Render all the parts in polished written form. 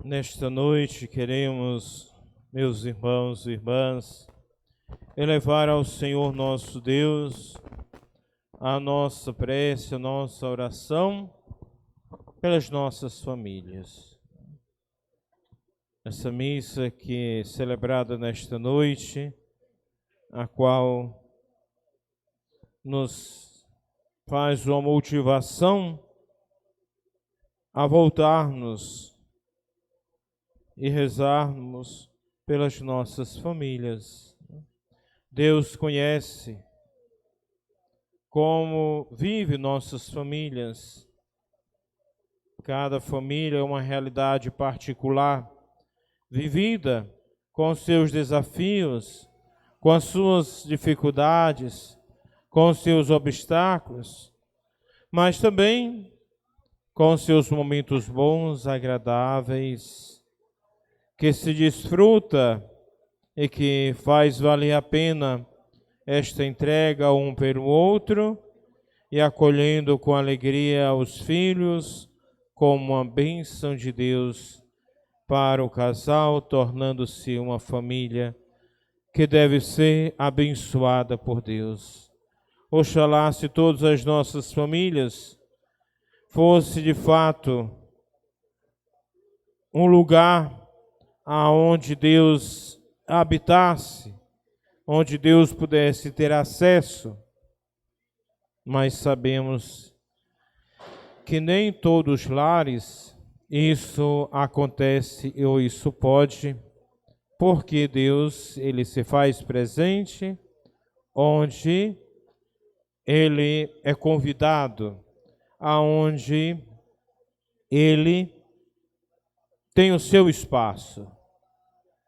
Nesta noite queremos, meus irmãos e irmãs, elevar ao Senhor nosso Deus a nossa prece, a nossa oração pelas nossas famílias. Essa missa que é celebrada nesta noite, a qual nos faz uma motivação a voltarmos e rezarmos pelas nossas famílias. Deus conhece como vive nossas famílias. Cada família é uma realidade particular, vivida com seus desafios, com as suas dificuldades, com seus obstáculos, mas também com seus momentos bons, agradáveis, que se desfruta e que faz valer a pena esta entrega um pelo outro e acolhendo com alegria os filhos como uma bênção de Deus para o casal, tornando-se uma família que deve ser abençoada por Deus. Oxalá se todas as nossas famílias fosse de fato um lugar aonde Deus habitasse, onde Deus pudesse ter acesso, mas sabemos que nem todos os lares isso acontece ou isso pode, porque Deus, ele se faz presente onde ele é convidado, aonde ele tem o seu espaço.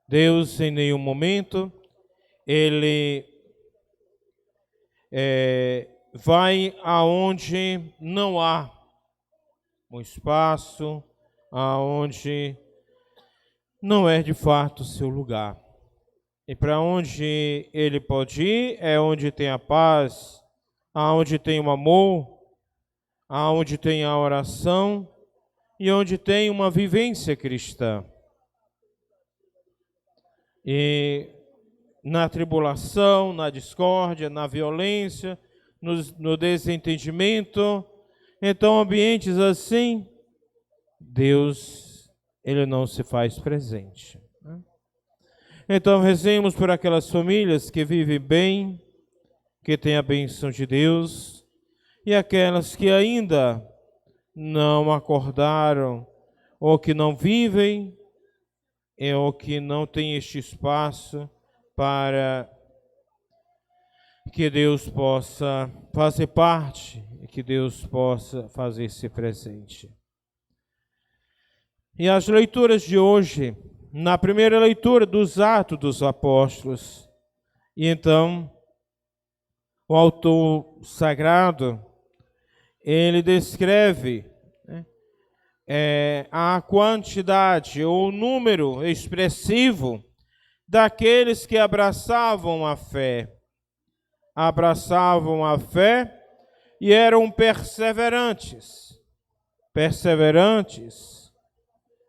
Deus, em nenhum momento, ele vai aonde não há um espaço, aonde não é de fato o seu lugar. E para onde ele pode ir é onde tem a paz, aonde tem o amor, aonde tem a oração e onde tem uma vivência cristã. E na tribulação, na discórdia, na violência, no desentendimento, então ambientes assim, Deus, ele não se faz presente. Então rezemos por aquelas famílias que vivem bem, que têm a bênção de Deus, e aquelas que ainda não acordaram, ou que não vivem, ou que não têm este espaço para que Deus possa fazer parte, e que Deus possa fazer-se presente. E as leituras de hoje, na primeira leitura dos Atos dos Apóstolos, e então o autor sagrado, ele descreve a quantidade ou o número expressivo daqueles que abraçavam a fé. Abraçavam a fé e eram perseverantes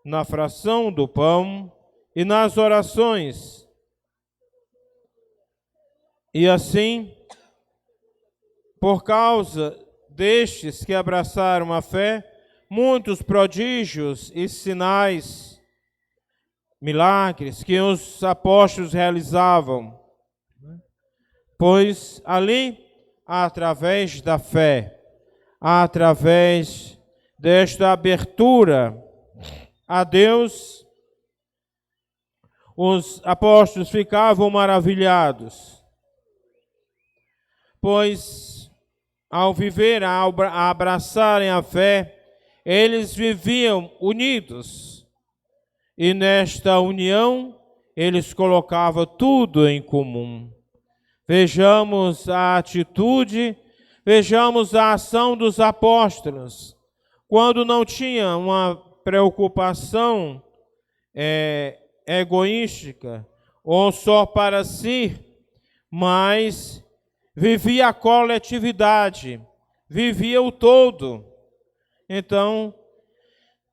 na fração do pão e nas orações. E assim, por causa destes que abraçaram a fé, muitos prodígios e sinais, milagres que os apóstolos realizavam, pois ali, através da fé, através desta abertura a Deus, os apóstolos ficavam maravilhados, pois ao viver, a abraçarem a fé, eles viviam unidos, e nesta união eles colocavam tudo em comum. Vejamos a atitude, vejamos a ação dos apóstolos, quando não tinha uma preocupação egoística ou só para si, mas vivia a coletividade, vivia o todo. Então,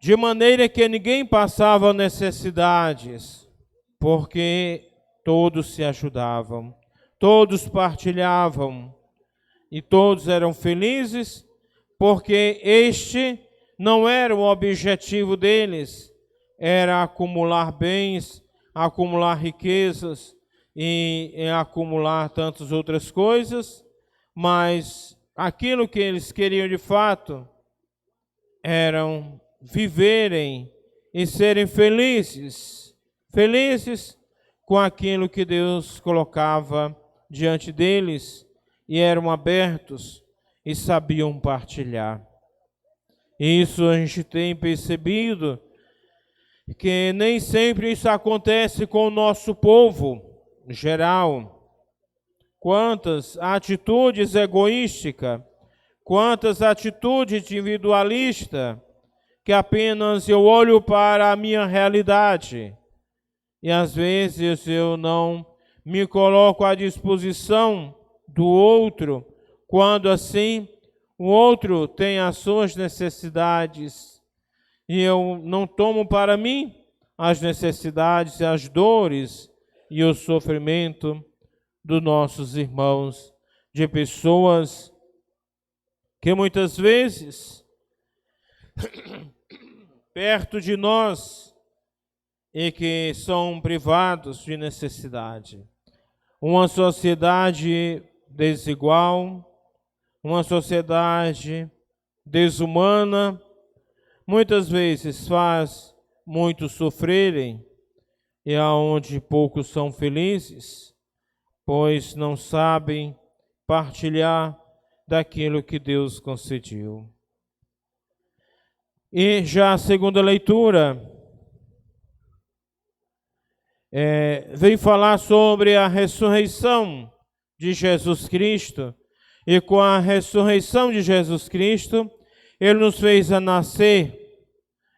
de maneira que ninguém passava necessidades, porque todos se ajudavam, todos partilhavam e todos eram felizes, porque este não era o objetivo deles, era acumular bens, acumular riquezas e acumular tantas outras coisas, mas aquilo que eles queriam de fato eram viverem e serem felizes, felizes com aquilo que Deus colocava diante deles, e eram abertos e sabiam partilhar. Isso a gente tem percebido, que nem sempre isso acontece com o nosso povo em geral. Quantas atitudes egoísticas, quantas atitudes individualistas, que apenas eu olho para a minha realidade e às vezes eu não me coloco à disposição do outro, quando assim o outro tem as suas necessidades e eu não tomo para mim as necessidades, as dores e o sofrimento dos nossos irmãos, de pessoas que muitas vezes perto de nós e que são privados de necessidade. Uma sociedade desigual, uma sociedade desumana, muitas vezes faz muitos sofrerem, e aonde poucos são felizes, pois não sabem partilhar daquilo que Deus concedeu. E já a segunda leitura vem falar sobre a ressurreição de Jesus Cristo, e com a ressurreição de Jesus Cristo, Ele nos fez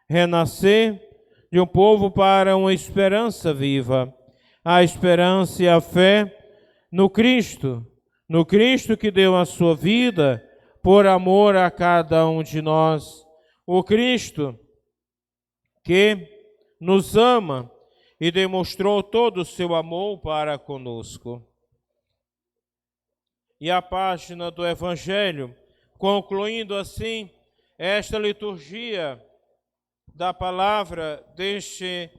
renascer de um povo para uma esperança viva, a esperança e a fé no Cristo que deu a sua vida por amor a cada um de nós, o Cristo que nos ama e demonstrou todo o seu amor para conosco. E a página do Evangelho, concluindo assim esta liturgia da palavra deste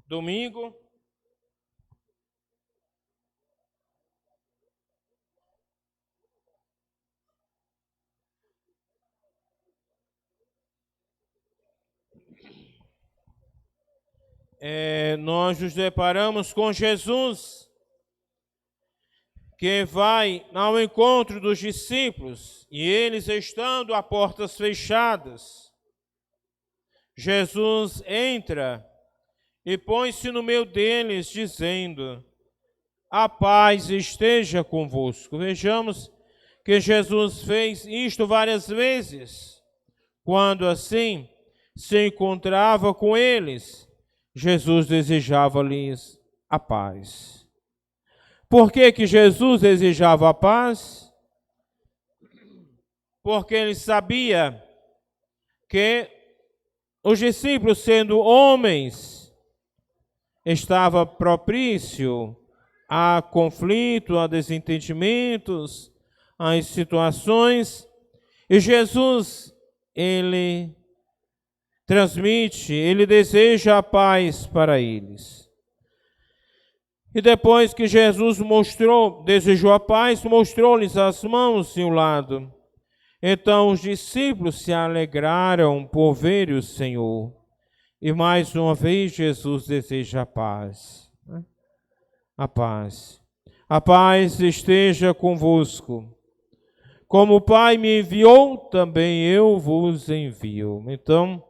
domingo, nós nos deparamos com Jesus, que vai ao encontro dos discípulos, e eles estando a portas fechadas, Jesus entra e põe-se no meio deles, dizendo: a paz esteja convosco. Vejamos que Jesus fez isto várias vezes. Quando assim se encontrava com eles, Jesus desejava-lhes a paz. Por que Jesus desejava a paz? Porque ele sabia que os discípulos, sendo homens, estava propício a conflito, a desentendimentos, a situações, e Jesus, ele transmite, ele deseja a paz para eles. E depois que Jesus desejou a paz, mostrou-lhes as mãos e o lado. Então os discípulos se alegraram por ver o Senhor. E mais uma vez Jesus deseja a paz. A paz. A paz esteja convosco. Como o Pai me enviou, também eu vos envio. Então,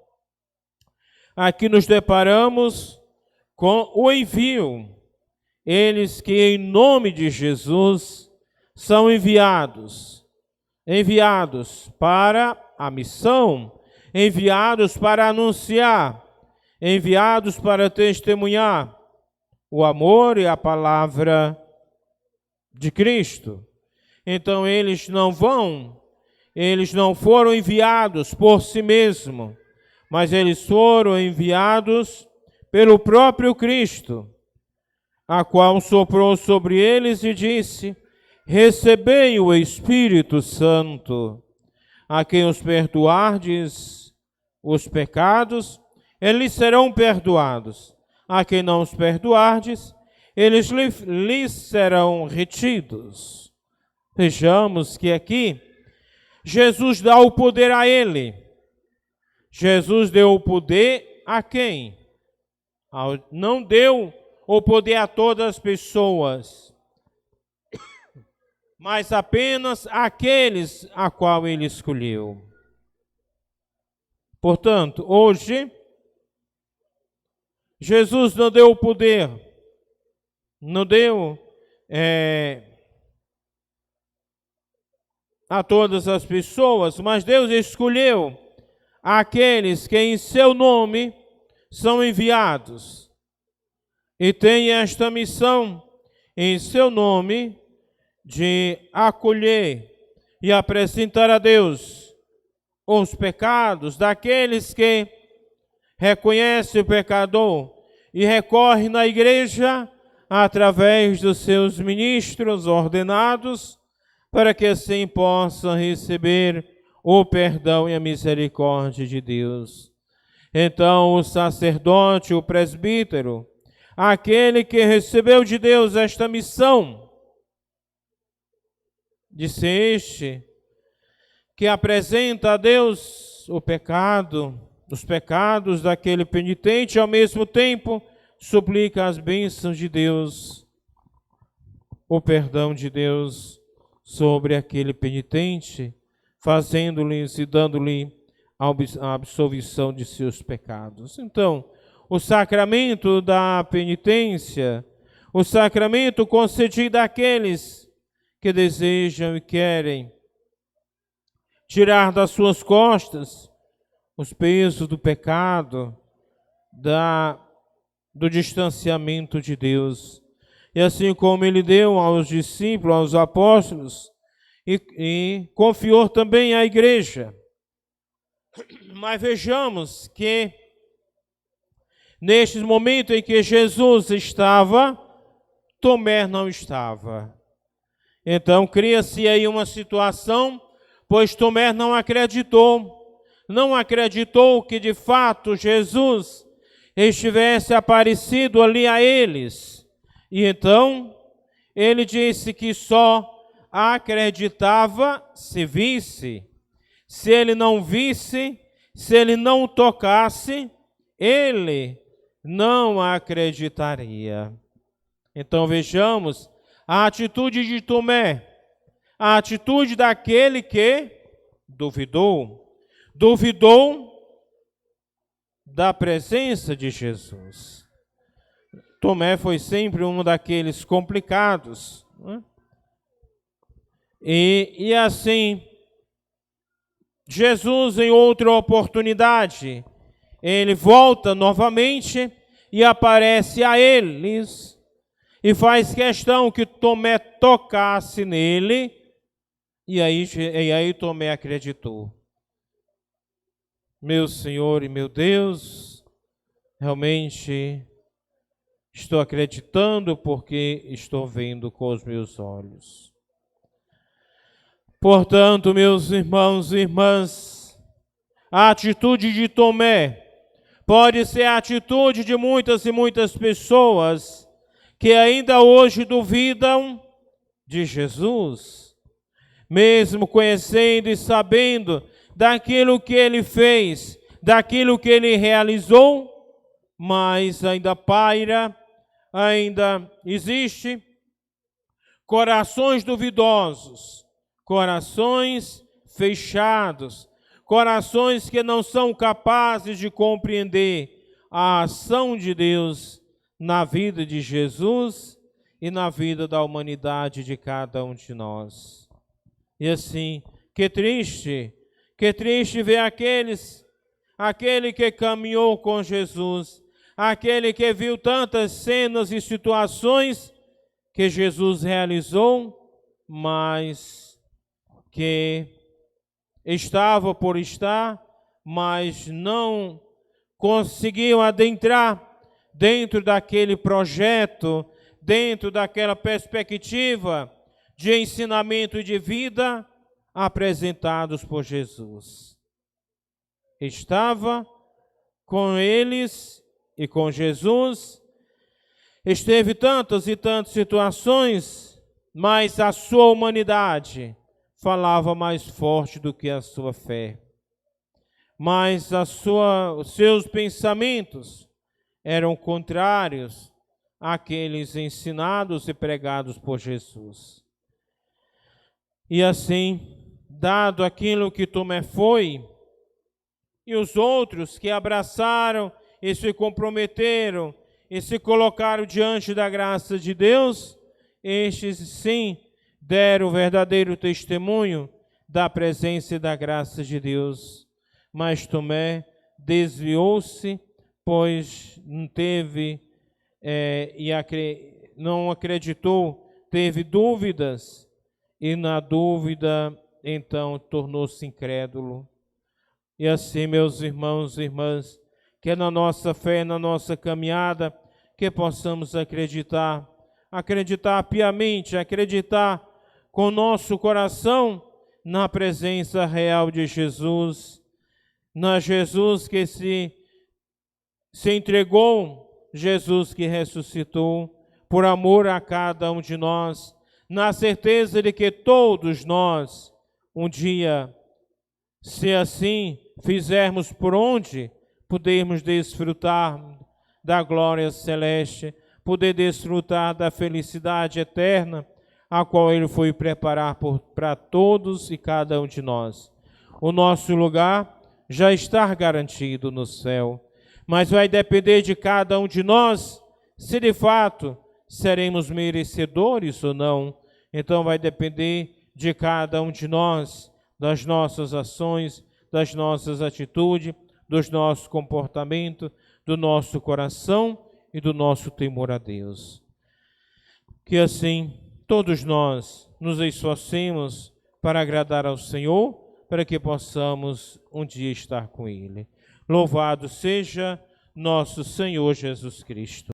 aqui nos deparamos com o envio. Eles que em nome de Jesus são enviados para a missão, enviados para anunciar, enviados para testemunhar o amor e a palavra de Cristo. Então eles não foram enviados por si mesmos, mas eles foram enviados pelo próprio Cristo, a qual soprou sobre eles e disse: recebei o Espírito Santo. A quem os perdoardes os pecados, eles serão perdoados. A quem não os perdoardes, eles lhes serão retidos. Vejamos que aqui Jesus dá o poder a ele. Jesus deu o poder a quem? Não deu o poder a todas as pessoas, mas apenas àqueles a qual ele escolheu. Portanto, hoje, Jesus não deu o poder, não deu a todas as pessoas, mas Deus escolheu aqueles que em seu nome são enviados e têm esta missão em seu nome de acolher e apresentar a Deus os pecados daqueles que reconhecem o pecador e recorrem na igreja através dos seus ministros ordenados, para que assim possam receber o perdão e a misericórdia de Deus. Então o sacerdote, o presbítero, aquele que recebeu de Deus esta missão, disse este, que apresenta a Deus o pecado, os pecados daquele penitente, e ao mesmo tempo suplica as bênçãos de Deus, o perdão de Deus sobre aquele penitente, fazendo-lhe e dando-lhe a absolvição de seus pecados. Então, o sacramento da penitência, o sacramento concedido àqueles que desejam e querem tirar das suas costas os pesos do pecado, do distanciamento de Deus. E assim como ele deu aos discípulos, aos apóstolos, e confiou também à igreja. Mas vejamos que nestes momentos em que Jesus estava, Tomé não estava. Então cria-se aí uma situação, pois Tomé não acreditou que de fato Jesus estivesse aparecido ali a eles. E então ele disse que só acreditava se visse. Se ele não visse, se ele não tocasse, ele não acreditaria. Então vejamos a atitude de Tomé, a atitude daquele que duvidou da presença de Jesus. Tomé foi sempre um daqueles complicados, né? E assim, Jesus, em outra oportunidade, ele volta novamente e aparece a eles e faz questão que Tomé tocasse nele, e aí Tomé acreditou. Meu Senhor e meu Deus, realmente estou acreditando porque estou vendo com os meus olhos. Portanto, meus irmãos e irmãs, a atitude de Tomé pode ser a atitude de muitas e muitas pessoas que ainda hoje duvidam de Jesus, mesmo conhecendo e sabendo daquilo que ele fez, daquilo que ele realizou, mas ainda paira, ainda existe corações duvidosos, corações fechados, corações que não são capazes de compreender a ação de Deus na vida de Jesus e na vida da humanidade de cada um de nós. E assim, que triste ver aquele que caminhou com Jesus, aquele que viu tantas cenas e situações que Jesus realizou, mas que estava por estar, mas não conseguiu adentrar dentro daquele projeto, dentro daquela perspectiva de ensinamento e de vida apresentados por Jesus. Estava com eles e com Jesus, esteve tantas e tantas situações, mas a sua humanidade falava mais forte do que a sua fé. Mas os seus pensamentos eram contrários àqueles ensinados e pregados por Jesus. E assim, dado aquilo que Tomé foi, e os outros que abraçaram e se comprometeram e se colocaram diante da graça de Deus, estes sim deram o verdadeiro testemunho da presença e da graça de Deus. Mas Tomé desviou-se, pois não acreditou, teve dúvidas, e na dúvida, então, tornou-se incrédulo. E assim, meus irmãos e irmãs, que na nossa fé, na nossa caminhada, que possamos acreditar piamente, acreditar com o nosso coração na presença real de Jesus, na Jesus que se entregou, Jesus que ressuscitou, por amor a cada um de nós, na certeza de que todos nós, um dia, se assim fizermos por onde, podemos desfrutar da glória celeste, poder desfrutar da felicidade eterna, a qual Ele foi preparar para todos e cada um de nós. O nosso lugar já está garantido no céu, mas vai depender de cada um de nós se de fato seremos merecedores ou não. Então vai depender de cada um de nós, das nossas ações, das nossas atitudes, dos nossos comportamentos, do nosso coração e do nosso temor a Deus. Que assim todos nós nos esforcemos para agradar ao Senhor, para que possamos um dia estar com Ele. Louvado seja nosso Senhor Jesus Cristo.